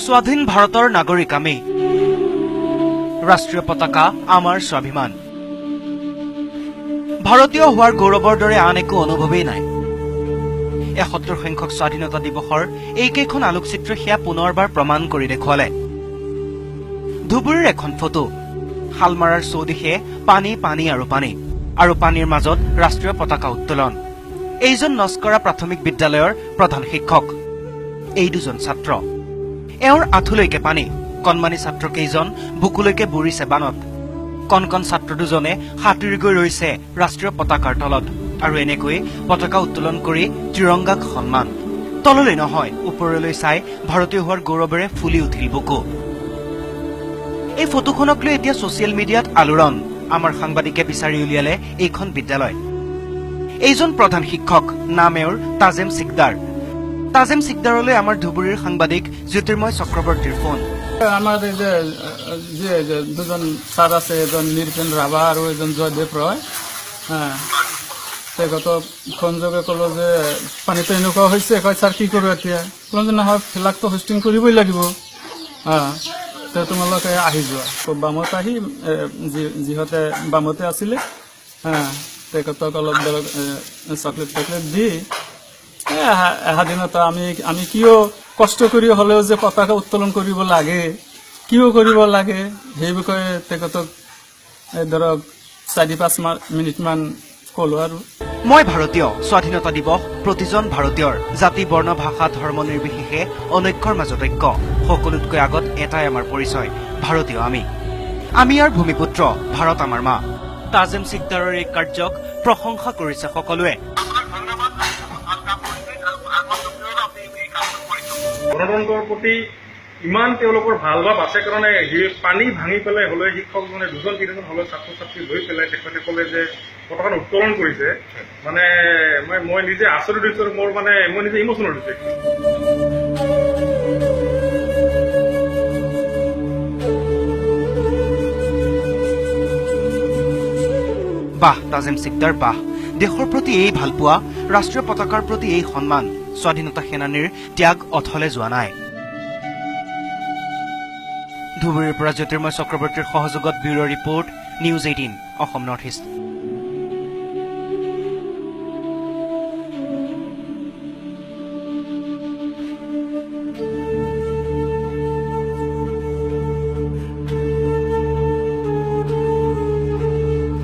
স্বাধীন ভাৰতৰ নাগৰিক আমি ৰাষ্ট্ৰীয় পতাকা আমাৰ স্বাভিমান ভাৰতীয় হোৱাৰ গৌৰৱৰ দৰে আন একো অনুভৱেই নাই ৭১ সংখ্যক স্বাধীনতা দিৱসৰ এইকেইখন আলোকচিত্ৰ সেয়া পুনৰবাৰ প্ৰমাণ কৰি দেখুৱালে ধুবুৰীৰ এখন ফটো শালমাৰাৰ চৌদিশে পানী পানী আৰু পানীৰ মাজত ৰাষ্ট্ৰীয় পতাকা উত্তোলন এইজন নস্কৰা প্ৰাথমিক বিদ্যালয়ৰ প্ৰধান শিক্ষক এই দুজন ছাত্ৰ এওঁৰ আঁঠুলৈকে পানী কণমানি ছাত্ৰ কেইজন বুকুলৈকে বুৰিছে বানত কণ ছাত্ৰ দুজনে সাঁতুৰি গৈ ৰৈছে ৰাষ্ট্ৰীয় পতাকাৰ তলত আৰু এনেকৈ পতাকা উত্তোলন কৰি ত্ৰিৰংগাক সন্মান তললৈ নহয় ওপৰলৈ চাই ভাৰতীয় হোৱাৰ গৌৰৱেৰে ফুলি উঠিল বুকু এই ফটোখনক লৈ এতিয়া ছচিয়েল মিডিয়াত আলোড়ন আমাৰ সাংবাদিকে বিচাৰি উলিয়ালে এইখন বিদ্যালয় এইজন প্ৰধান শিক্ষক নাম এওঁৰ তাজেম সিকদাৰলৈ আমাৰ ধুবুৰীৰ সাংবাদিক জ্যোতিৰ্ময় চক্ৰৱৰ্তীৰ ফোন আমার এই যে দুজন স্যার আছে এজন নিরপেন রাভা আর এজন জয়দেব রয় হ্যাঁ গত ফোন যোগে কলো যে পানীটো এনেকুৱা হৈছে কয় স্যাৰ কি কৰো এতিয়া কোনো যে নহয় ফ্লাগটো হোষ্টিং কৰিবই লাগিব হ্যাঁ তোমালোকে আহি যোৱা তো বামত আহি যিহঁতে বামতে আছিলে হ্যাঁ তেখেতক অলপ চকলেট দি স্বাধীনতা আমি কিয় কষ্ট কৰি হলেও যে পতাকা উত্তোলন কৰিব লাগে কিয় কৰিব লাগে সেই বিষয়ে তেখেতক ধৰক ৪-৫ মিনিটমান কলো আৰু মই ভাৰতীয় স্বাধীনতা দিৱস প্ৰতিজন ভাৰতীয়ৰ জাতি বৰ্ণ ভাষা ধৰ্ম নিৰ্বিশেষে অনৈক্যৰ মাজত ঐক্য সকলোতকৈ আগত এটাই আমাৰ পৰিচয় ভাৰতীয় আমি ইয়াৰ ভূমিপুত্ৰ ভাৰত আমাৰ মা তাজেম সিকদাৰৰ এই কাৰ্যক প্ৰশংসা কৰিছে সকলোৱে গণতন্ত্ৰৰ প্ৰতি ইমান তেওঁলোকৰ ভাল ভাৱ আছে কাৰণে পানী ভাঙি পেলাই হলে শিক্ষকজনে দুজন তিনিজন হলে ছাত্ৰ ছাত্ৰী লৈ পেলাই তেখেতে ক'লে যে পতাকা উত্তোলন কৰিছে মানে মই নিজে আচৰিত হৈছো মোৰ মানে মই নিজে ইমোচনেল হৈছো বাহ তাজেম সিকদাৰ বাহ দেশৰ প্ৰতি এই ভালপোৱা ৰাষ্ট্ৰীয় পতাকাৰ প্ৰতি এই সন্মান স্বাধীনতা সেনানীৰ ত্যাগ অথলে যোৱা নাই ধুবুৰীৰ পৰা জ্যোতিৰ্ময় চক্ৰৱৰ্তীৰ সহযোগত bureau' report news 18 Assam north east